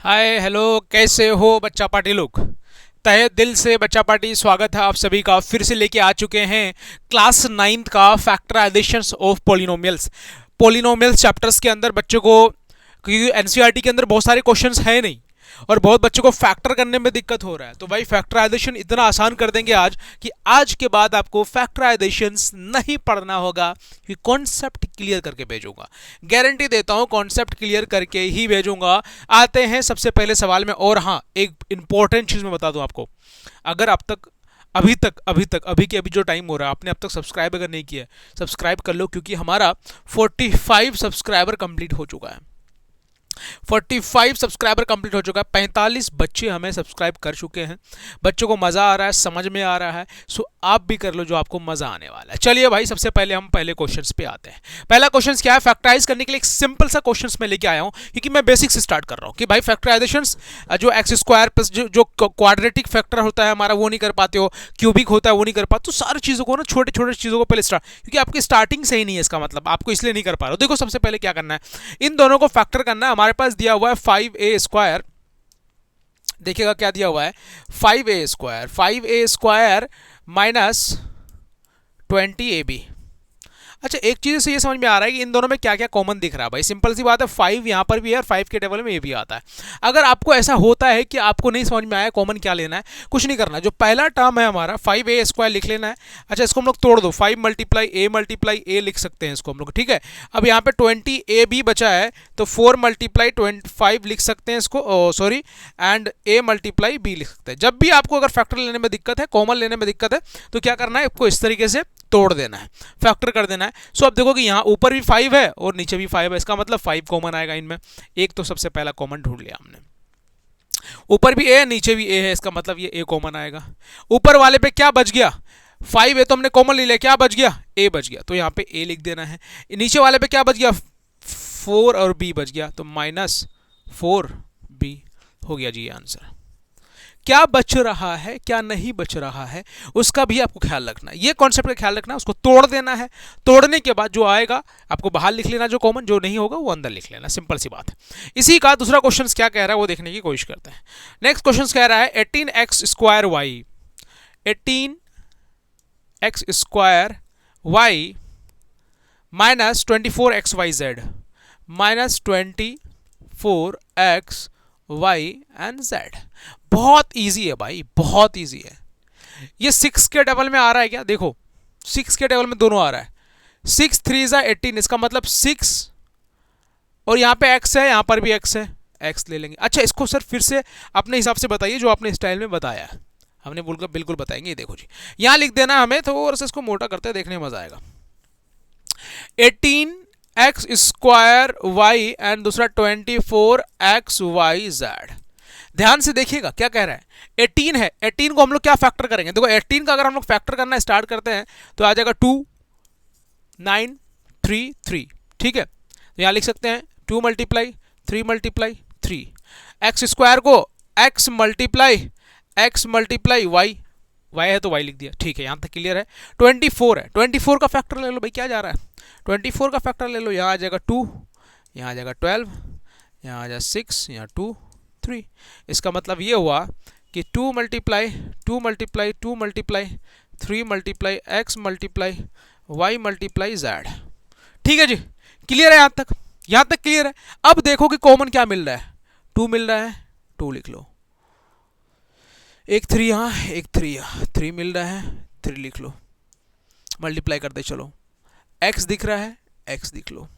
Hi hello, कैसे हो बच्चा पार्टी लोग। तहे दिल से बच्चा पार्टी स्वागत है आप सभी का। फिर से लेके आ चुके हैं क्लास नाइन्थ का factorisations of polynomials. Polynomials chapters के अंदर बच्चों को, क्योंकि एनसीईआरटी के अंदर बहुत सारे क्वेश्चंस है नहीं और बहुत बच्चों को फैक्टर करने में दिक्कत हो रहा है, तो भाई फैक्टराइजेशन इतना आसान कर देंगे आज कि आज के बाद आपको फैक्टराइजेशंस नहीं पढ़ना होगा, कि कॉन्सेप्ट क्लियर करके भेजूंगा। गारंटी देता हूं कॉन्सेप्ट क्लियर करके ही भेजूंगा। आते हैं सबसे पहले सवाल में। और हाँ, एक इंपॉर्टेंट चीज मैं बता दूं आपको, अगर अब तक अभी के अभी जो टाइम हो रहा है, आपने अब तक सब्सक्राइब अगर नहीं किया है, सब्सक्राइब कर लो, क्योंकि हमारा 45 सब्सक्राइबर कंप्लीट हो चुका है। 45 सब्सक्राइबर कंप्लीट हो चुका है। 45 बच्चे हमें सब्सक्राइब कर चुके हैं। बच्चों को मजा आ रहा है, समझ में आ रहा है, सो आप भी कर लो जो आपको मजा आने वाला है। चलिए भाई, सबसे पहले हम पहले क्वेश्चंस पे आते हैं। पहला क्वेश्चन क्या है? फैक्टराइज करने के लिए एक सिंपल सा क्वेश्चन मैं लेके आया हूं, क्योंकि मैं बेसिक से स्टार्ट कर रहा हूं कि भाई फैक्टराइजेशंस जो एक्स स्क्वायर प्लस जो क्वाड्रेटिक फैक्टर होता है हमारा, वो नहीं कर पाते हो, क्यूबिक होता है वो नहीं कर पाते, तो सारी चीजों को ना, छोटे छोटे चीजों को पहले स्टार्ट, क्योंकि आपकी स्टार्टिंग सही नहीं है, इसका मतलब आपको इसलिए नहीं कर पा रहे हो। देखो, सबसे पहले क्या करना है, इन दोनों को फैक्टर करना है। हमारे पास दिया हुआ है 5a²। देखिएगा क्या दिया हुआ है, 5a² माइनस 20ab। अच्छा, एक चीज से ये समझ में आ रहा है कि इन दोनों में क्या क्या कॉमन दिख रहा है। भाई सिंपल सी बात है, 5 यहां पर भी है और 5 के टेबल में ये भी आता है। अगर आपको ऐसा होता है कि आपको नहीं समझ में आया कॉमन क्या लेना है, कुछ नहीं करना, जो पहला टर्म है हमारा 5a² लिख लेना है। अच्छा, इसको हम लोग तोड़ दो, 5 मल्टीप्लाई a लिख सकते हैं इसको हम लोग, ठीक है। अब यहाँ पे 20ab बचा है, तो 4 मल्टीप्लाई 25 लिख सकते हैं इसको, sorry, and a multiply b लिख सकते हैं। जब भी आपको अगर फैक्टर लेने में दिक्कत है, कॉमन लेने में दिक्कत है, तो क्या करना है, आपको इस तरीके से तोड़ देना है, फैक्टर कर देना है। सो अब देखो कि यहाँ ऊपर भी 5 है और नीचे भी 5 है, इसका मतलब 5 कॉमन आएगा इनमें। एक तो सबसे पहला कॉमन ढूंढ लिया हमने। ऊपर भी ए है, नीचे भी ए है, इसका मतलब ये ए कॉमन आएगा। ऊपर वाले पे क्या बच गया, 5 है तो हमने कॉमन ले लिया, क्या बच गया, ए बच गया, तो यहाँ पे ए लिख देना है। नीचे वाले पे क्या बच गया, 4 और बी बच गया, तो -4b हो गया जी ये आंसर। क्या बच रहा है क्या नहीं बच रहा है, उसका भी आपको ख्याल रखना है। ये कॉन्सेप्ट का ख्याल रखना है, उसको तोड़ देना है। तोड़ने के बाद जो आएगा आपको बाहर लिख लेना, जो कॉमन, जो नहीं होगा वो अंदर लिख लेना, सिंपल सी बात है। इसी का दूसरा क्वेश्चन क्या कह रहा है वो देखने की कोशिश करते हैं। नेक्स्ट क्वेश्चन कह रहा है 18x² y minus 24xyz minus 24x y and z। बहुत इजी है भाई, बहुत इजी है। ये 6 के टेबल में आ रहा है क्या, देखो 6 के टेबल में दोनों आ रहा है। 6 3 18, इसका मतलब 6, और यहाँ पे x है, यहाँ पर भी x है, x ले लेंगे। अच्छा, इसको सर फिर से अपने हिसाब से बताइए, जो आपने स्टाइल में बताया है, हमने बिल्कुल बताएंगे। ये देखो जी, यहाँ लिख देना हमें, थोड़ा सा इसको मोटा करते हैं, देखने में मजा आएगा। 18x² y एंड दूसरा 24xyz। ध्यान से देखिएगा क्या कह रहा है, 18 है, 18 को हम लोग क्या फैक्टर करेंगे। देखो 18 का अगर हम लोग फैक्टर करना स्टार्ट करते हैं तो आ जाएगा 2 9 3 3, ठीक है। तो यहां लिख सकते हैं 2 मल्टीप्लाई 3 मल्टीप्लाई 3, x² को x मल्टीप्लाई y है तो y लिख दिया, ठीक है, यहां तक क्लियर है। 24 है, 24 का फैक्टर ले लो भाई, क्या जा रहा है, 24 का फैक्टर ले लो। यहां आ जाएगा 2, यहां आ जाएगा 12, यहां आ जाएगा 6, यहां 2 3। इसका मतलब ये हुआ कि 2 multiply 2 multiply 2 multiply 3 multiply x multiply y multiply z। ठीक है जी, क्लियर है, यहां तक क्लियर है। अब देखो कि कॉमन क्या मिल रहा है, 2 मिल रहा है, 2 लिख लो। एक 3 यहाँ, एक 3 यहाँ, 3 मिल रहा है, 3 लिख लो। मल्टीप्लाई करते चलो, x दिख रहा है, x लिख लो,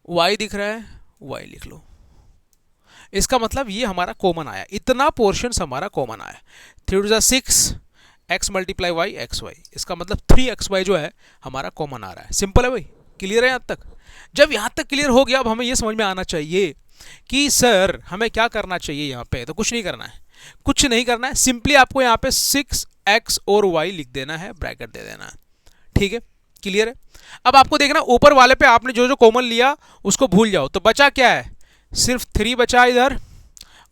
y दिख रहा है, y लिख लो। इसका मतलब ये हमारा कॉमन आया, इतना पोर्शन हमारा कॉमन आया। 3 to 6 x multiply y x y, इसका मतलब 3xy जो है हमारा कॉमन आ रहा है। सिंपल है भाई, क्लियर है यहाँ तक। जब यहाँ तक क्लियर हो गया, अब हमें ये समझ में आना चाहिए कि सर हमें क्या करना चाहिए। यहाँ पे तो कुछ नहीं करना है, कुछ नहीं करना है, सिंपली आपको यहाँ पे 6x और y लिख देना है, ब्रैकेट दे देना है, ठीक है, क्लियर है। अब आपको देखना, ऊपर वाले पे आपने जो जो कॉमन लिया उसको भूल जाओ, तो बचा क्या है, सिर्फ 3 बचा इधर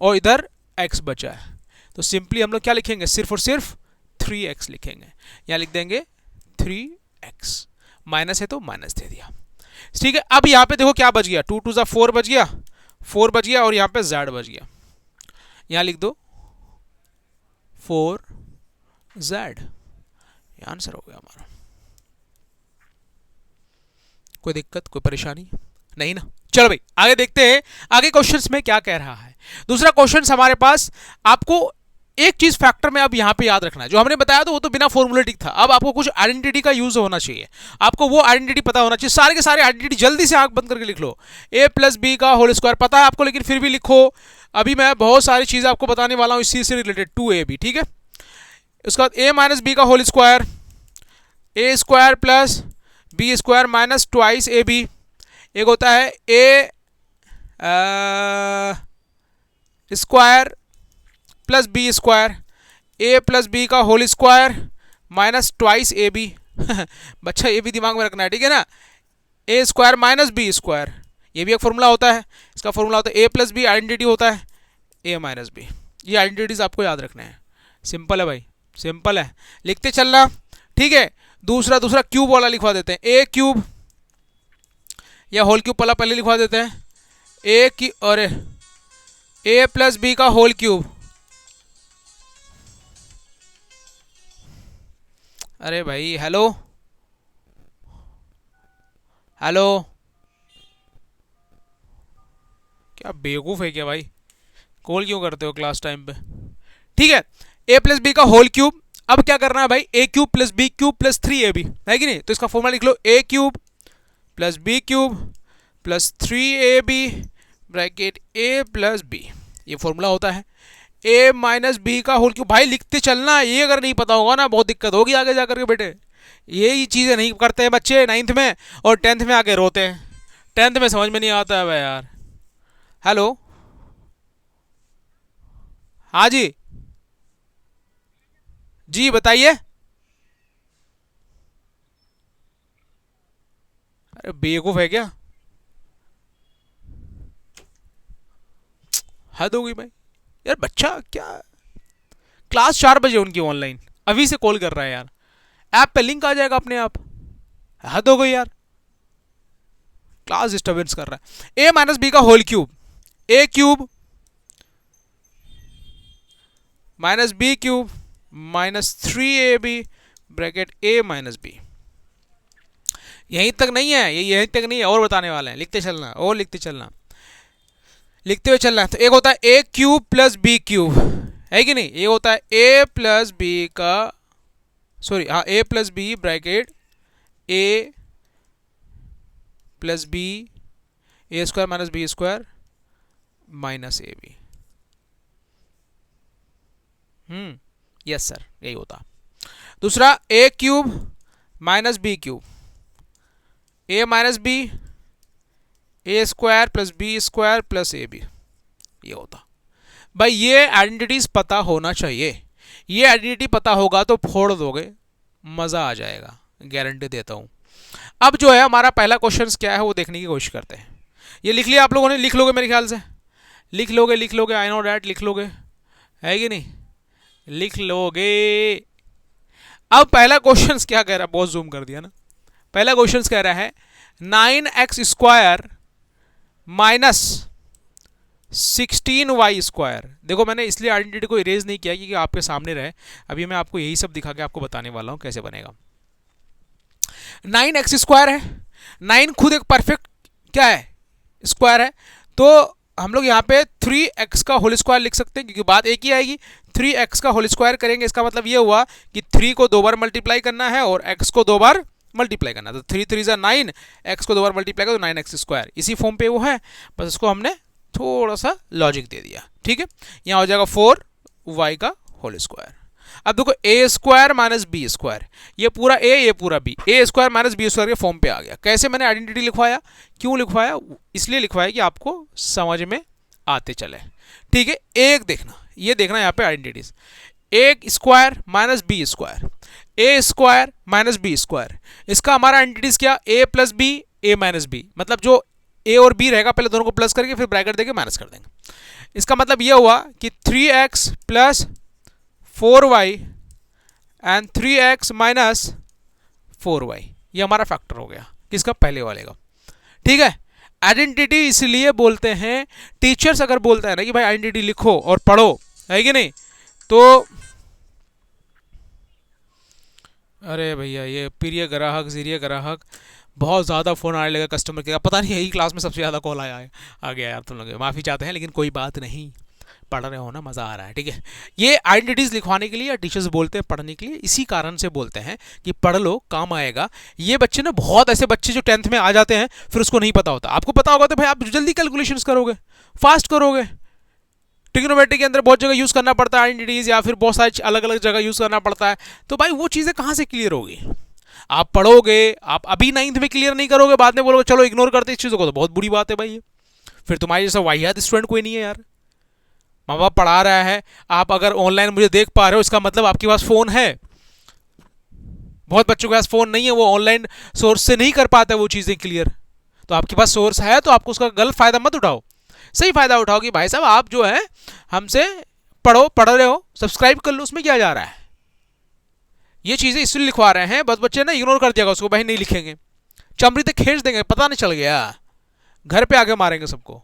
और इधर x बचा है। तो सिंपली हम लोग क्या लिखेंगे, सिर्फ और सिर्फ 3x लिखेंगे। यहाँ लिख देंगे 3x, माइनस है तो माइनस दे दिया। ठीक है, अब यहाँ पे देखो क्या बच गया, 2 2 ज़ा 4 बच गया, 4 बच गया और यहाँ पे z बच गया, यहाँ लिख दो 4z, ये आंसर हो गया हमारा। कोई दिक्कत, कोई परेशानी नहीं ना? चलो भाई आगे देखते हैं आगे क्वेश्चंस में क्या कह रहा है। दूसरा क्वेश्चन हमारे पास, आपको एक चीज फैक्टर में अब यहां पे याद रखना है, जो हमने बताया था वो तो बिना फॉर्मुलेटिक था, अब आपको कुछ आइडेंटिटी का यूज होना चाहिए, आपको वो आइडेंटिटी पता होना चाहिए। सारे के सारे आइडेंटिटी जल्दी से आंख बंद करके लिख लो। a प्लस बी का होल स्क्वायर पता है आपको, लेकिन फिर भी लिखो, अभी मैं बहुत सारी चीजें आपको बताने वाला हूं इसी से रिलेटेड, 2ab, ठीक है। उसके बाद a माइनस बी का whole square, a square plus B square minus twice a b, एक होता है a square plus B square, a plus B का whole square minus twice a b बच्चा ये भी दिमाग में रखना है, ठीक है ना। ए स्क्वायर माइनस बी स्क्वायर, ये भी एक फॉर्मूला होता है, इसका फॉर्मूला होता है ए प्लस बी, आइडेंटिटी होता है ए माइनस बी। ये आइडेंटिटीज आपको याद रखना है, सिंपल है भाई, सिंपल है, लिखते चलना, ठीक है। दूसरा क्यूब वाला लिखवा देते हैं, ए क्यूब या होल क्यूब वाला पहले लिखवा देते हैं, ए की और ए प्लस बी का होल क्यूब, अरे भाई हेलो हेलो, क्या बेवकूफ़ है क्या भाई, कॉल क्यों करते हो क्लास टाइम पे, ठीक है। ए प्लस बी का होल क्यूब, अब क्या करना है भाई, A cube plus B cube plus 3ab है कि नहीं, तो इसका फॉर्मूला लिख लो, A cube plus B cube plus 3ab bracket A plus B, ये फॉर्मूला होता है। ए माइनस बी का होल क्यूब, भाई लिखते चलना, ये अगर नहीं पता होगा ना बहुत दिक्कत होगी आगे जाकर के बेटे, ये चीज़ें नहीं करते हैं बच्चे 9th में और 10th में आके रोते हैं, 10th में समझ में नहीं आता है भाई यार। हेलो, हाँ जी जी बताइए, अरे बेवकूफ़ है क्या, हद हो गई भाई यार, बच्चा क्या, क्लास 4 बजे उनकी ऑनलाइन, अभी से कॉल कर रहा है यार, ऐप पे लिंक आ जाएगा अपने आप, हद हो गई यार, क्लास डिस्टर्बेंस कर रहा है। ए माइनस बी का whole cube, A cube minus B cube minus 3ab bracket A minus B, यहीं तक नहीं है, ये यहीं तक नहीं है, और बताने वाले हैं, लिखते चलना और लिखते चलना, लिखते हुए चलना है। तो एक होता है A cube plus B cube, है कि नहीं, ये होता है ए प्लस बी का, सॉरी हाँ, A plus B bracket A plus B, A square minus B square minus A B, yes sir यही होता। दूसरा A cube minus B cube, A minus B, A square plus B square plus A B, ये होता भाई। ये identities पता होना चाहिए, ये आइडेंटिटी पता होगा तो फोड़ दोगे, मज़ा आ जाएगा, गारंटी देता हूँ। अब जो है हमारा पहला क्वेश्चन क्या है वो देखने की कोशिश करते हैं। ये लिख लिया आप लोगों ने, लिख लोगे मेरे ख्याल से, लिख लोगे, आई नो डैट, लिख लोगे, है कि नहीं, लिख लोगे। अब पहला क्वेश्चन क्या कह रहा है, बहुत जूम कर दिया ना, पहला क्वेश्चन कह रहा है 9x square minus 16y square. देखो मैंने इसलिए आइडेंटिटी को इरेज नहीं किया क्योंकि आपके सामने रहे, अभी मैं आपको यही सब दिखा के आपको बताने वाला हूँ कैसे बनेगा। 9x स्क्वायर है, 9 खुद एक परफेक्ट क्या है, स्क्वायर है, तो हम लोग यहाँ पे 3x का होल स्क्वायर लिख सकते हैं क्योंकि बात एक ही आएगी, 3x का होल स्क्वायर करेंगे, इसका मतलब ये हुआ कि 3 को 2 बार मल्टीप्लाई करना है और x को 2 बार मल्टीप्लाई करना, तो 3 3 9, x को 2 बार मल्टीप्लाई करो तो 9x स्क्वायर, इसी फॉर्म पे वो है, बस इसको हमने थोड़ा सा लॉजिक दे दिया, ठीक है। यहाँ हो जाएगा 4y का होल स्क्वायर। अब देखो a square minus B square, ये पूरा ए ये पूरा बी, ए स्क्वायर माइनस बी स्क्वायर के फॉर्म पे आ गया। कैसे मैंने आइडेंटिटी लिखवाया, क्यों लिखवाया, इसलिए लिखवाया कि आपको समझ में आते चले, ठीक है। एक देखना, ये देखना यहाँ पे identities, A square minus B square, a square minus B square, इसका हमारा आइडेंटिटीज क्या, ए प्लस बी ए माइनस बी, मतलब जो ए और बी रहेगा पहले दोनों को प्लस करके फिर ब्रैकेट देके माइनस कर देंगे। इसका मतलब ये हुआ कि 3x plus 4y and 3x minus 4y, ये हमारा फैक्टर हो गया किसका, पहले वाले का। ठीक है। आइडेंटिटी इसलिए बोलते हैं, टीचर्स अगर बोलते हैं ना कि भाई आइडेंटिटी लिखो और पढ़ो, है कि नहीं, तो अरे भैया ये प्रिय ग्राहक जीरिय ग्राहक, बहुत ज़्यादा फ़ोन आने लगा कस्टमर के, पता नहीं यही क्लास में सबसे ज़्यादा कॉल आया है, आ गया यार तुम लोग, माफ़ी चाहते हैं लेकिन कोई बात नहीं, पढ़ रहे हो ना, मज़ा आ रहा है, ठीक है। ये आइडेंटिटीज़ लिखवाने के लिए टीचर्स बोलते हैं पढ़ने के लिए, इसी कारण से बोलते हैं कि पढ़ लो काम आएगा। ये बच्चे ना, बहुत ऐसे बच्चे जो 10th में आ जाते हैं फिर उसको नहीं पता होता, आपको पता होगा तो भाई आप जल्दी कैलकुलेशंस करोगे, फास्ट करोगे। ट्रिग्नोमेट्री के अंदर बहुत जगह यूज़ करना पड़ता है आइडेंटिटीज़, या फिर बहुत सारी अलग अलग जगह यूज़ करना पड़ता है, तो भाई वो चीज़ें कहाँ से क्लियर होगी। आप पढ़ोगे, आप अभी 9th में क्लियर नहीं करोगे, बाद में बोलोगे चलो इग्नोर करते इस चीज़ों को, तो बहुत बुरी बात है भाई ये। फिर तुम्हारी जैसा वाहियात स्टूडेंट कोई नहीं है यार। माँ बाप पढ़ा रहा है, आप अगर ऑनलाइन मुझे देख पा रहे हो इसका मतलब आपके पास फ़ोन है। बहुत बच्चों के पास फ़ोन नहीं है, वो ऑनलाइन सोर्स से नहीं कर पाते वो चीज़ें क्लियर। तो आपके पास सोर्स है तो आपको उसका गलत फ़ायदा मत उठाओ, सही फ़ायदा उठाओ कि भाई साहब आप जो है हमसे पढ़ो, पढ़ रहे हो, सब्सक्राइब कर लो, उसमें क्या जा रहा है। ये चीज़ें इसलिए लिखवा रहे हैं, बस बच्चे ना इग्नोर कर दिएगा उसको, भाई नहीं लिखेंगे, चमड़ी तक खींच देंगे, पता नहीं चल गया, घर पे आगे मारेंगे सबको।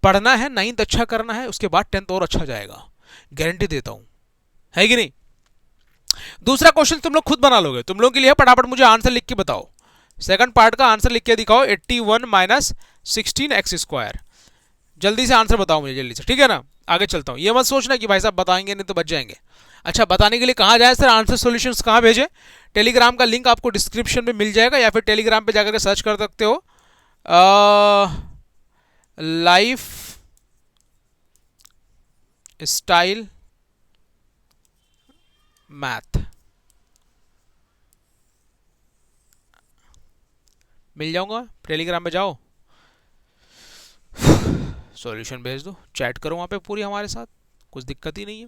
पढ़ना है, 9th अच्छा करना है, उसके बाद 10th और अच्छा जाएगा, गारंटी देता हूं, है कि नहीं। दूसरा क्वेश्चन तुम लोग खुद बना लोगे, तुम लोगों के लिए फटाफट मुझे आंसर लिख के बताओ, सेकंड पार्ट का आंसर लिख के दिखाओ, 81 माइनस 16x²। जल्दी से आंसर बताओ मुझे, जल्दी से, ठीक है ना। आगे चलता हूँ, ये मत सोचना कि भाई साहब बताएंगे नहीं तो बच जाएंगे। अच्छा, बताने के लिए कहाँ जाए सर, आंसर सॉल्यूशंस कहाँ भेजें। टेलीग्राम का लिंक आपको डिस्क्रिप्शन में मिल जाएगा, या फिर टेलीग्राम पे जाकर के सर्च कर सकते हो लाइफ स्टाइल मैथ, मिल जाऊंगा। टेलीग्राम में जाओ, सॉल्यूशन भेज दो, चैट करो वहाँ पे पूरी हमारे साथ, कुछ दिक्कत ही नहीं है।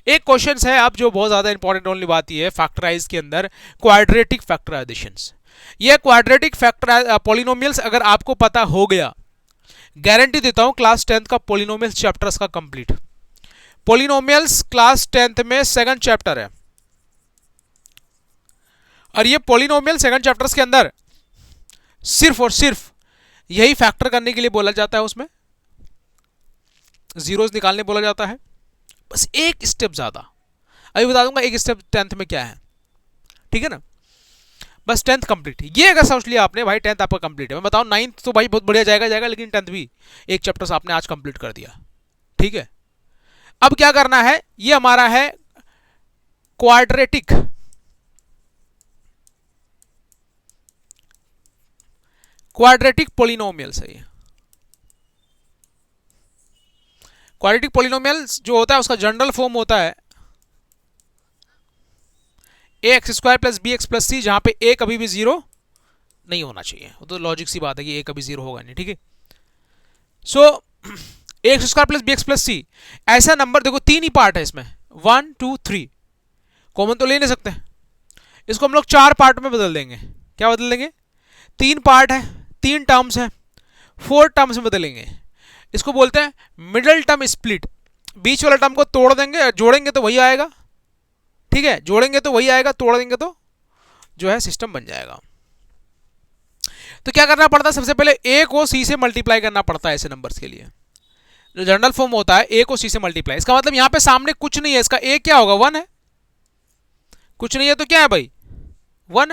एक क्वेश्चन है अब जो बहुत ज़्यादा इंपॉर्टेंट रोल निभाती है फैक्टराइज के अंदर, क्वाड्रेटिक फैक्टराइजेशंस। ये क्वाड्रेटिक फैक्टर पॉलिनोमियल्स अगर आपको पता हो गया, गारंटी देता हूं क्लास 10th का पॉलिनोमियल्स चैप्टर्स का कंप्लीट। पॉलिनोमियल्स क्लास 10th में सेकंड चैप्टर है, और ये पॉलिनोमियल सेकंड चैप्टर्स के अंदर सिर्फ और सिर्फ यही फैक्टर करने के लिए बोला जाता है, उसमें जीरोस निकालने बोला जाता है, बस एक स्टेप ज्यादा। अभी बता दूंगा एक स्टेप 10th में क्या है, ठीक है ना। बस 10th कंप्लीट, ये अगर समझ लिया आपने भाई 10th आपका कंप्लीट है। मैं बताऊं 9th तो भाई बहुत बढ़िया जाएगा, लेकिन 10th भी एक चैप्टर आपने आज कंप्लीट कर दिया, ठीक है। अब क्या करना है, ये हमारा है क्वाड्रेटिक पॉलिनोमियल्स है। ये क्वाड्रेटिक पॉलिनोमियल्स जो होता है उसका जनरल फॉर्म होता है ax² plus bx plus c, जहां पे a कभी भी जीरो नहीं होना चाहिए, वो तो लॉजिक सी बात है कि a कभी जीरो होगा नहीं, ठीक है। सो ax² plus bx plus c, ऐसा नंबर देखो, तीन ही पार्ट है इसमें, 1 2 3, कॉमन तो ले नहीं सकते, इसको हम लोग 4 पार्ट में बदल देंगे। क्या बदल देंगे, 3 पार्ट है, 3 टर्म्स है, 4 टर्म्स में बदलेंगे। इसको बोलते हैं मिडल टर्म स्प्लिट, बीच वाला टर्म को तोड़ देंगे, जोड़ेंगे तो वही आएगा, ठीक है, जोड़ेंगे तो वही आएगा, तोड़ देंगे तो जो है सिस्टम बन जाएगा। तो क्या करना पड़ता है, सबसे पहले a को c से मल्टीप्लाई करना पड़ता है ऐसे नंबर्स के लिए। जो जनरल फॉर्म होता है a को c से मल्टीप्लाई, इसका मतलब यहां पे सामने कुछ नहीं है, इसका a क्या होगा, 1 है, कुछ नहीं है तो क्या है भाई, 1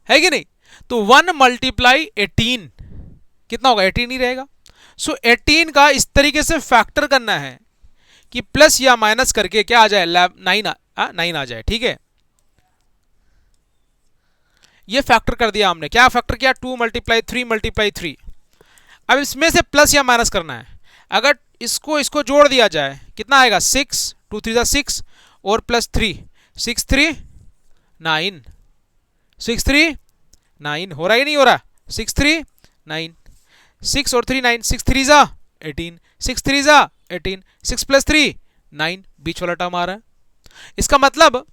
है कि नहीं। तो 1 मल्टीप्लाई 18 कितना होगा, 18 ही रहेगा। सो 18 का इस तरीके से फैक्टर करना है कि प्लस या माइनस करके क्या आ जाए, 9 आ जाए, ठीक है। ये फैक्टर कर दिया हमने, क्या फैक्टर किया, 2 मल्टीप्लाई 3 मल्टीप्लाई 3। अब इसमें से प्लस या माइनस करना है, अगर इसको जोड़ दिया जाए कितना आएगा, 6 2 3 6 और प्लस 3 6 3 9 6 3 9 हो रहा है नहीं हो रहा, 6 3 9 6 और 3 9 6 3 जा 18 6 3 जा 18 6 प्लस 3 9, बीच वाला टर्म आ रहा है। इसका मतलब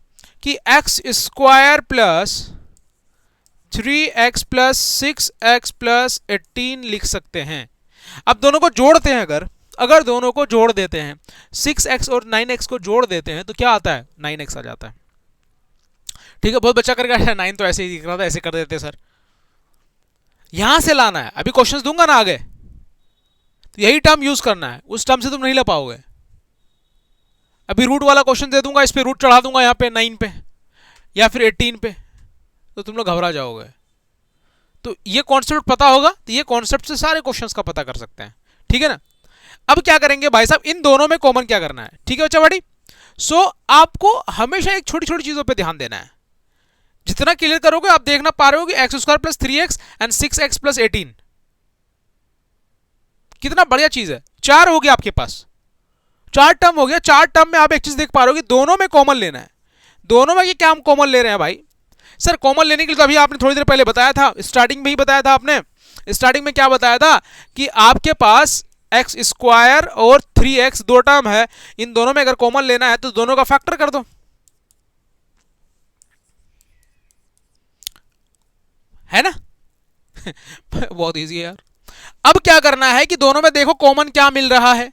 कि x² plus 3x plus 6x plus 18 लिख सकते हैं। अब दोनों को जोड़ते हैं, अगर दोनों को जोड़ देते हैं, 6x और 9x को जोड़ देते हैं तो क्या आता है, 9x आ जाता है, ठीक है। बहुत बच्चा करके 9 तो ऐसे ही दिख रहा था, ऐसे कर देते सर, यहां से लाना है, अभी क्वेश्चंस दूंगा ना आगे, तो यही टर्म यूज करना है, उस टर्म से तुम नहीं ला पाओगे। अभी रूट वाला क्वेश्चन दे दूंगा, इस पे रूट चढ़ा दूंगा यहाँ पे 9 पे या फिर 18 पे, तो तुम लोग घबरा जाओगे। तो ये कॉन्सेप्ट पता होगा तो ये कॉन्सेप्ट से सारे क्वेश्चंस का पता कर सकते हैं, ठीक है ना। अब क्या करेंगे भाई साहब, इन दोनों में कॉमन क्या करना है, ठीक है बच्चा बड़ी। सो आपको हमेशा एक छोटी छोटी चीजों पे ध्यान देना है, जितना क्लियर करोगे आप देखना पा रहे हो कि x square plus 3x and 6x plus 18, कितना बढ़िया चीज है। चार हो गया आपके पास, चार टर्म हो गया। चार टर्म में आप एक चीज देख पा रहे हो कि दोनों में कॉमन लेना है। दोनों में ये क्या हम कॉमन ले रहे हैं भाई, सर कॉमन लेने के लिए तो अभी आपने थोड़ी देर पहले बताया था, स्टार्टिंग में ही बताया था आपने। स्टार्टिंग में क्या बताया था कि आपके पास एक्स स्क्वायर और 3x दो टर्म है, इन दोनों में अगर कॉमन लेना है तो दोनों का फैक्टर कर दो, है ना। बहुत इजी है यार। अब क्या करना है कि दोनों में देखो कॉमन क्या मिल रहा है,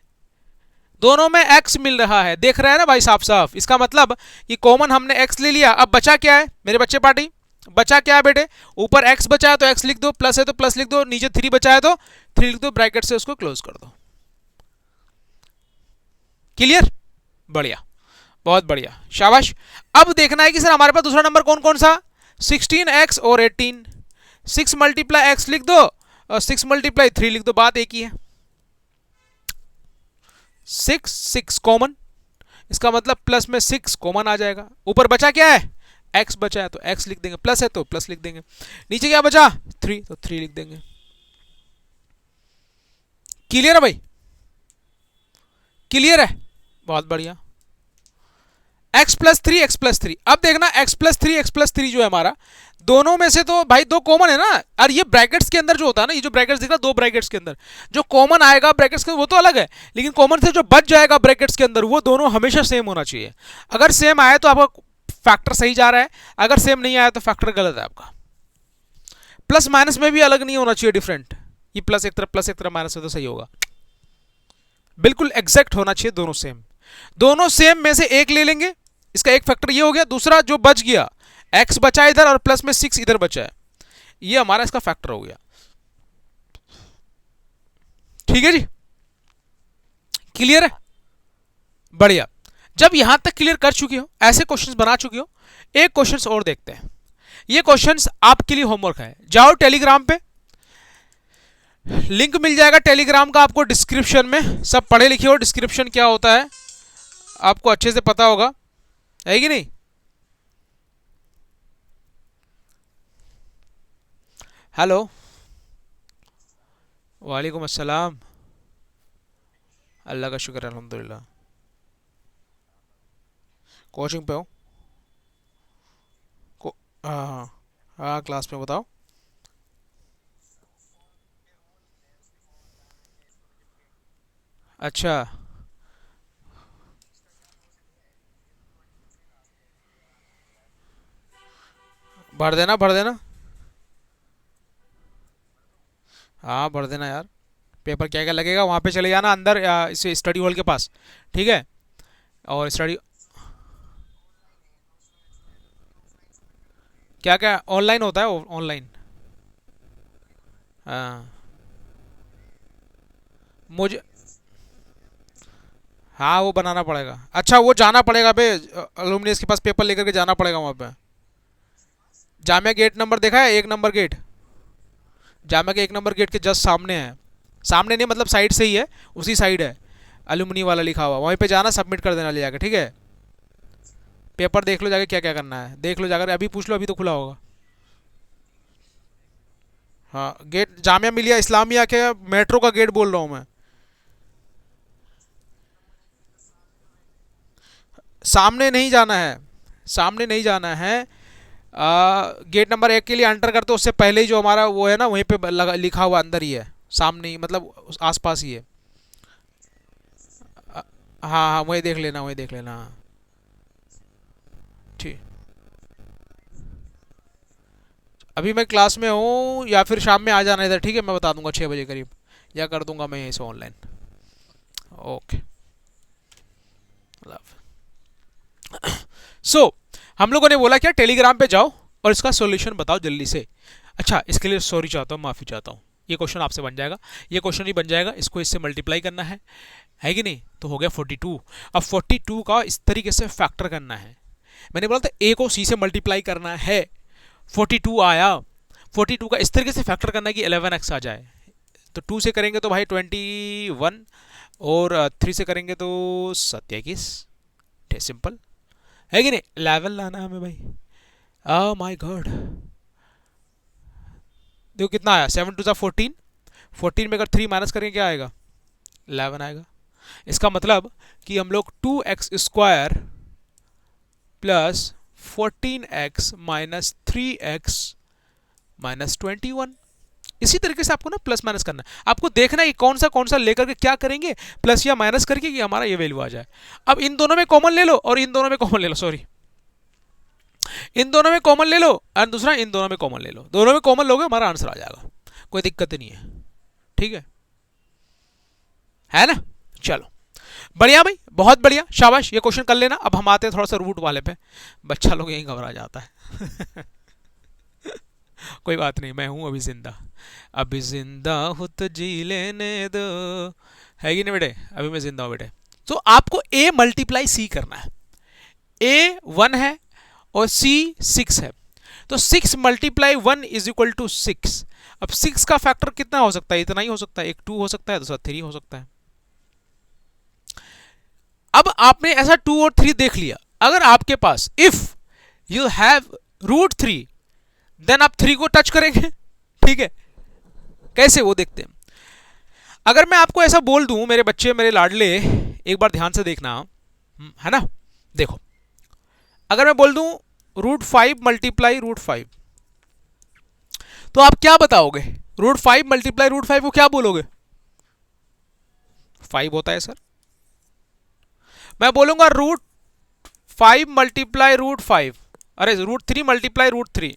दोनों में x मिल रहा है, देख रहे हैं ना भाई साफ साफ। इसका मतलब कि कॉमन हमने x ले लिया। अब बचा क्या है मेरे बच्चे पार्टी, बचा क्या है बेटे, ऊपर x बचा है तो x लिख दो, प्लस है तो प्लस लिख दो, नीचे 3 बचा है तो 3 लिख दो, ब्रैकेट से उसको क्लोज कर दो। क्लियर, बढ़िया, बहुत बढ़िया, शाबाश। अब देखना है कि सर हमारे पास दूसरा नंबर कौन कौन सा, 16x और 18। 6 मल्टीप्लाई एक्स लिख दो और 6 मल्टीप्लाई 3 लिख दो, बात एक ही है। 6 6 कॉमन, इसका मतलब प्लस में 6 कॉमन आ जाएगा। ऊपर बचा क्या है, x बचा है तो x लिख देंगे, प्लस है तो प्लस लिख देंगे, नीचे क्या बचा 3 तो 3 लिख देंगे। क्लियर है भाई, क्लियर है, बहुत बढ़िया। x प्लस 3 x प्लस 3, अब देखना x प्लस 3 x प्लस 3 जो है हमारा, दोनों में से तो भाई दो कॉमन है ना। और ये ब्रैकेट्स के अंदर जो होता है ना, ये जो ब्रैकेट्स दिख रहा है दो ब्रैकेट्स के अंदर जो कॉमन आएगा ब्रैकेट्स के वो तो अलग है, लेकिन कॉमन से जो बच जाएगा ब्रैकेट्स के अंदर वो दोनों हमेशा सेम होना चाहिए। अगर सेम आए तो आपका फैक्टर सही जा रहा है, अगर सेम नहीं आया तो फैक्टर गलत है आपका। प्लस माइनस में भी अलग नहीं होना चाहिए, डिफरेंट। ये प्लस एक तरफ माइनस है तो सही होगा, बिल्कुल एग्जैक्ट होना चाहिए दोनों सेम। दोनों सेम में से एक ले लेंगे, इसका एक फैक्टर ये हो गया। दूसरा जो बच गया, x बचा इधर और प्लस में 6 इधर बचा है, ये हमारा इसका फैक्टर हो गया। ठीक है जी, क्लियर है, बढ़िया। जब यहां तक क्लियर कर चुके हो, ऐसे क्वेश्चंस बना चुके हो, एक क्वेश्चंस और देखते हैं। ये क्वेश्चंस आपके लिए होमवर्क है, जाओ टेलीग्राम पे, लिंक मिल जाएगा टेलीग्राम का आपको डिस्क्रिप्शन में। सब पढ़े लिखे हो, डिस्क्रिप्शन क्या होता है आपको अच्छे से पता होगा, है कि नहीं। हेलो, वालेकुम अस्सलाम, अल्लाह का शुक्र है अल्हम्दुलिल्लाह। कोचिंग पे हो को, हाँ हाँ क्लास में, बताओ। अच्छा, भर देना भर देना, हाँ भर देना यार। पेपर क्या क्या लगेगा वहाँ पे चले जाना अंदर, इस स्टडी हॉल के पास, ठीक है। और स्टडी क्या क्या ऑनलाइन होता है, ऑनलाइन, हाँ मुझे, हाँ वो बनाना पड़ेगा। अच्छा वो जाना पड़ेगा बे, अलुमनियस के पास पेपर लेकर के जाना पड़ेगा वहाँ पे। जामिया गेट नंबर देखा है, 1 नंबर गेट, जामिया के 1 नंबर गेट के जस्ट सामने है। सामने नहीं मतलब साइड से ही है, उसी साइड है अलुमनी वाला लिखा हुआ, वहीं पे जाना, सबमिट कर देना ले जाकर, ठीक है। पेपर देख लो जाके क्या क्या करना है, देख लो जाकर, अभी पूछ लो, अभी तो खुला होगा। हाँ गेट जामिया मिलिया इस्लामिया के मेट्रो का गेट बोल रहा हूँ मैं। सामने नहीं जाना है, सामने नहीं जाना है। गेट नंबर 1 के लिए एंटर करते हो, उससे पहले ही जो हमारा वो है ना, वहीं पे लिखा हुआ अंदर ही है, सामने ही मतलब आसपास ही है। हाँ हाँ वही देख लेना, वही देख लेना, हाँ ठीक। अभी मैं क्लास में हूँ, या फिर शाम में आ जाना इधर, ठीक है, मैं बता दूंगा 6 बजे करीब, या कर दूंगा मैं यहीं से ऑनलाइन। ओके, सो हम लोगों ने बोला क्या, टेलीग्राम पे जाओ और इसका सॉल्यूशन बताओ जल्दी से। अच्छा, इसके लिए सॉरी चाहता हूँ, माफ़ी चाहता हूँ, ये क्वेश्चन आपसे बन जाएगा, ये क्वेश्चन ही बन जाएगा, इसको इससे मल्टीप्लाई करना है कि नहीं, तो हो गया 42। अब 42 का इस तरीके से फैक्टर करना है, मैंने बोला था ए को सी से मल्टीप्लाई करना है, 42 आया, 42 का इस तरीके से फैक्टर करना है कि 11x आ जाए। तो 2 से करेंगे तो भाई 21 और 3 से करेंगे तो 27, सिंपल है कि नहीं। 11 लाना है हमें भाई, माय गॉड, देखो कितना आया, 7 2 14, 14 में अगर 3 माइनस करेंगे क्या आएगा, 11 आएगा। इसका मतलब कि हम लोग 2x square plus 14x minus 3x minus 21, इसी तरीके से आपको ना प्लस माइनस करना है, आपको देखना है कि कौन सा लेकर के क्या करेंगे, प्लस या माइनस करके कि हमारा ये वैल्यू आ जाए। अब इन दोनों में कॉमन ले लो और इन दोनों में कॉमन ले लो, सॉरी, इन दोनों में कॉमन ले लो और दूसरा इन दोनों में कॉमन ले लो, दोनों में कॉमन लोगे हमारा आंसर आ जाएगा, कोई दिक्कत नहीं है, ठीक है ना। चलो बढ़िया भाई, बहुत बढ़िया, शाबाश, ये क्वेश्चन कर लेना। अब हम आते हैं थोड़ा सा रूट वाले पे, बच्चा लोग यहीं घबरा जाता है कोई बात नहीं, मैं हूं अभी जिंदा हूं तो जी लेने दो, है कि नहीं बेटे, अभी मैं जिंदा हूं बेटे। तो आपको a मल्टीप्लाई c करना है, a 1 है और c 6 है, तो 6 मल्टीप्लाई 1 इज इक्वल टू 6। अब 6 का फैक्टर कितना हो सकता है, इतना ही हो सकता है, एक 2 हो सकता है, दूसरा 3 हो सकता है। अब आपने ऐसा 2 और 3 देख लिया, अगर आपके पास if you have root 3 then आप 3 को टच करेंगे, ठीक है, कैसे वो देखते हैं। अगर मैं आपको ऐसा बोल दूं, मेरे बच्चे मेरे लाडले, एक बार ध्यान से देखना है ना, देखो अगर मैं बोल दूं √5 मल्टीप्लाई √5, तो आप क्या बताओगे, √5 मल्टीप्लाई √5 को क्या बोलोगे, 5 होता है सर। मैं बोलूंगा √5 मल्टीप्लाई √5, अरे √3 मल्टीप्लाई √3,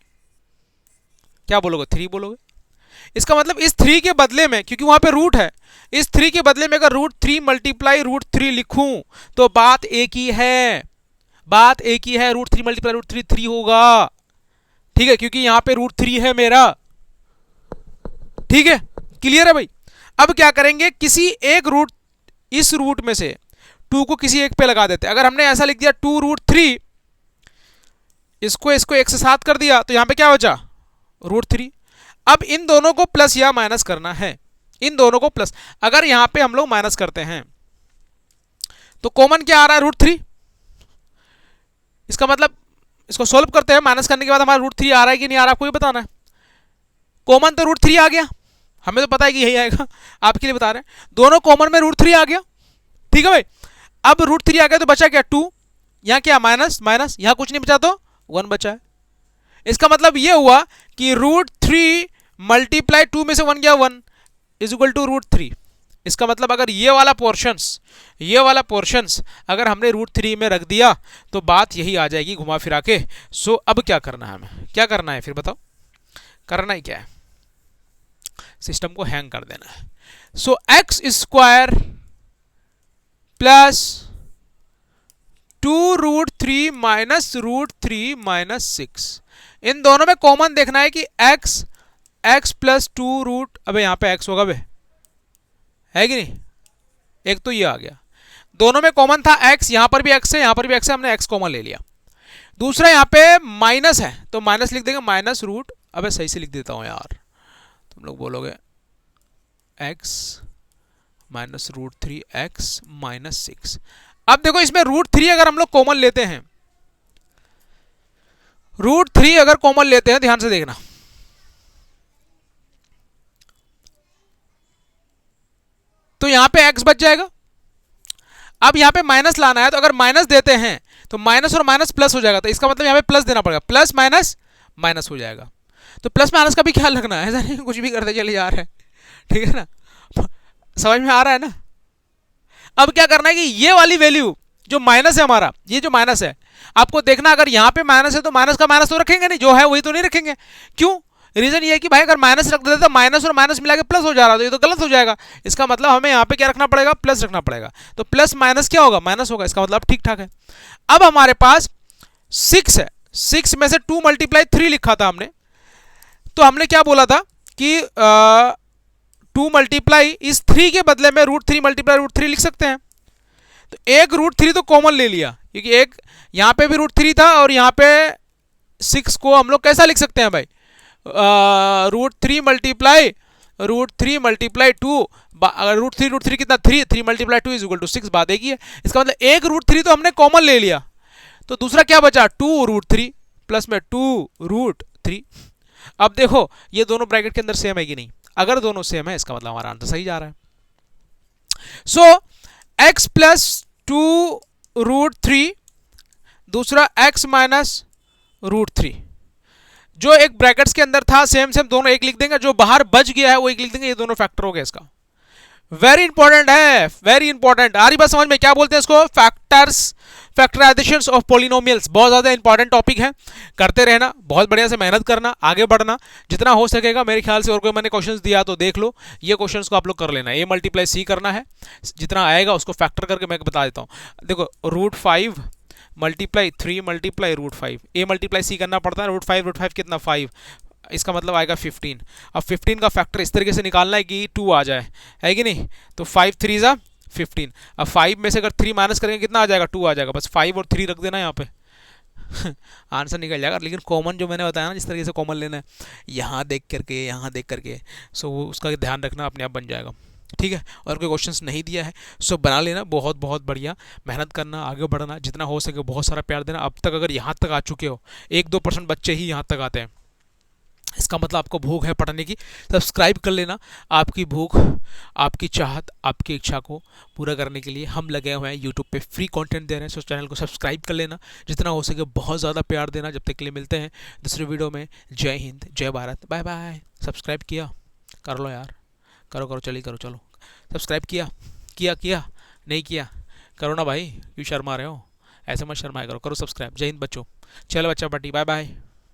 क्या बोलोगे, 3 बोलोगे। इसका मतलब इस 3 के बदले में, क्योंकि वहां पे रूट है, इस 3 के बदले में अगर √3 मल्टीप्लाई √3 लिखूं तो बात एक ही है, बात एक ही है, √3 मल्टीप्लाई √3 3 होगा, ठीक है, क्योंकि यहां पे √3 है मेरा, ठीक है, क्लियर है भाई। अब क्या करेंगे, किसी एक रूट, इस रूट में से 2 को किसी एक पे लगा देते। अगर हमने ऐसा लिख दिया 2√3, इसको 1 से 7 कर दिया, तो यहां पे क्या बचा, √3। अब इन दोनों को प्लस या माइनस करना है, इन दोनों को प्लस, अगर यहां पे हम लोग माइनस करते हैं तो कॉमन क्या आ रहा है, √3। इसका मतलब इसको सोल्व करते हैं, माइनस करने के बाद हमारा √3 आ रहा है कि नहीं आ रहा, आपको ही बताना है। कॉमन तो √3 आ गया, हमें तो पता है कि यही आएगा, आपके लिए बता रहे हैं, दोनों कॉमन में √3 आ गया, ठीक है भाई। अब √3 आ गया तो बचा क्या, 2, यहां क्या माइनस माइनस, यहां कुछ नहीं बचा तो 1 बचा है। इसका मतलब यह हुआ कि √3 मल्टीप्लाई 2 में से 1 गया 1 इज इक्वल टू √3। इसका मतलब अगर ये वाला पोर्शंस अगर हमने √3 में रख दिया तो बात यही आ जाएगी घुमा फिरा के। सो अब क्या करना है, हमें क्या करना है, फिर बताओ, करना ही क्या है, सिस्टम को हैंग कर देना है। So X square plus 2√3 minus √3 minus 6, इन दोनों में कॉमन देखना है कि x प्लस 2 रूट, अबे यहां पे x होगा बे, है कि नहीं, एक तो ये आ गया, दोनों में कॉमन था x, यहां पर भी x है, यहां पर भी x है, हमने x कॉमन ले लिया। दूसरा यहां पे माइनस है तो माइनस लिख देंगे, माइनस रूट, अबे सही से लिख देता हूं यार, तुम लोग बोलोगे x माइनस √3 x माइनस 6। अब देखो इसमें √3 अगर हम लोग कॉमन लेते हैं, √3 अगर कॉमन लेते हैं, ध्यान से देखना, तो यहां पे x बच जाएगा। अब यहां पे माइनस लाना है, तो अगर माइनस देते हैं तो माइनस और माइनस प्लस हो जाएगा, तो इसका मतलब यहां पे प्लस देना पड़ेगा, प्लस माइनस माइनस हो जाएगा। तो प्लस माइनस का भी ख्याल रखना है, ऐसा नहीं कुछ भी करते चले जा रहे हैं, ठीक है ना, समझ में आ रहा है ना। अब क्या करना है कि ये वाली वैल्यू जो माइनस है हमारा, ये जो माइनस है, आपको देखना अगर यहां पे माइनस है तो माइनस का माइनस तो रखेंगे नहीं, जो है वही तो नहीं रखेंगे। क्यों, रीजन ये है कि भाई अगर माइनस रख देते तो माइनस और माइनस मिला के प्लस हो जा रहा, तो ये तो गलत हो जाएगा। इसका मतलब हमें यहाँ पे क्या रखना पड़ेगा, प्लस रखना पड़ेगा, तो प्लस माइनस क्या होगा, माइनस होगा, इसका मतलब ठीक ठाक है। अब हमारे पास 6 है, 6 में से 2 मल्टीप्लाई 3 लिखा था हमने, तो हमने क्या बोला था कि 2 मल्टीप्लाई इस 3 के बदले में √3 मल्टीप्लाई √3 लिख सकते हैं। तो एक √3 तो कॉमन ले लिया, क्योंकि एक यहाँ पे भी √3 था और यहाँ पे 6 को हम लोग कैसा लिख सकते हैं भाई, √3 मल्टीप्लाई √2, अगर √3 कितना 3 मल्टीप्लाई 2 इज इक्वल टू 6, बात एक ही है। इसका मतलब एक √3 तो हमने कॉमन ले लिया, तो दूसरा क्या बचा 2√3 प्लस में 2√3। अब देखो ये दोनों ब्रैकेट के अंदर सेम है कि नहीं, अगर दोनों सेम है इसका मतलब हमारा आंसर सही जा रहा है। सो x प्लस 2√3, दूसरा x माइनस √3, जो एक ब्रैकेट्स के अंदर था सेम दोनों एक लिख देंगे, जो बाहर बच गया है वो एक लिख देंगे, ये दोनों फैक्टर हो गया इसका। वेरी इंपॉर्टेंट है, वेरी इंपॉर्टेंट। आ रही बात समझ में, क्या बोलते हैं इसको, फैक्टराइजेशंस ऑफ पॉलिनोमियल्स। बहुत ज्यादा इंपॉर्टेंट टॉपिक है, करते रहना, बहुत बढ़िया से मेहनत करना, आगे बढ़ना जितना हो सकेगा मेरे ख्याल से। और कोई मैंने क्वेश्चंस दिया तो देख लो, ये क्वेश्चंस को आप लोग कर लेना। a मल्टीप्लाई c करना है, जितना आएगा उसको फैक्टर करके मैं बता देता हूँ। देखो √5 multiply 3 multiply √5, a multiply c करना पड़ता है, √5 कितना 5, इसका मतलब आएगा 15। अब 15 का फैक्टर इस तरीके से निकालना है कि 2 आ जाए, है कि नहीं। तो 5 3 जा 15। अब 5 में से अगर 3 माइनस करेंगे कितना आ जाएगा, 2 आ जाएगा। बस 5 और 3 रख देना यहाँ पे आंसर निकल जाएगा। लेकिन कॉमन जो मैंने बताया ना, जिस तरीके से कॉमन लेना है, यहाँ देख करके यहाँ देख करके, सो उसका ध्यान रखना, अपने आप बन जाएगा, ठीक है। और कोई क्वेश्चंस नहीं दिया है सो बना लेना, बहुत बहुत बढ़िया मेहनत करना, आगे बढ़ना, जितना हो सके बहुत सारा प्यार देना। अब तक अगर यहाँ तक आ चुके हो, 1-2% बच्चे ही यहाँ तक आते हैं, इसका मतलब आपको भूख है पढ़ने की। सब्सक्राइब कर लेना, आपकी भूख, आपकी चाहत, आपकी इच्छा को पूरा करने के लिए हम लगे हुए हैं। यूट्यूब पे फ्री कंटेंट दे रहे हैं, सो चैनल को सब्सक्राइब कर लेना, जितना हो सके बहुत ज़्यादा प्यार देना। जब तक के लिए मिलते हैं दूसरे वीडियो में। जय हिंद, जय भारत, बाय बाय। सब्सक्राइब किया कर लो यार, करो चलिए करो, चलो सब्सक्राइब किया नहीं किया करो ना भाई, क्यों शर्मा रहे हो, ऐसे मत शर्माया करो, करो सब्सक्राइब। जय हिंद बच्चों, चलो बच्चा पार्टी, बाय बाय।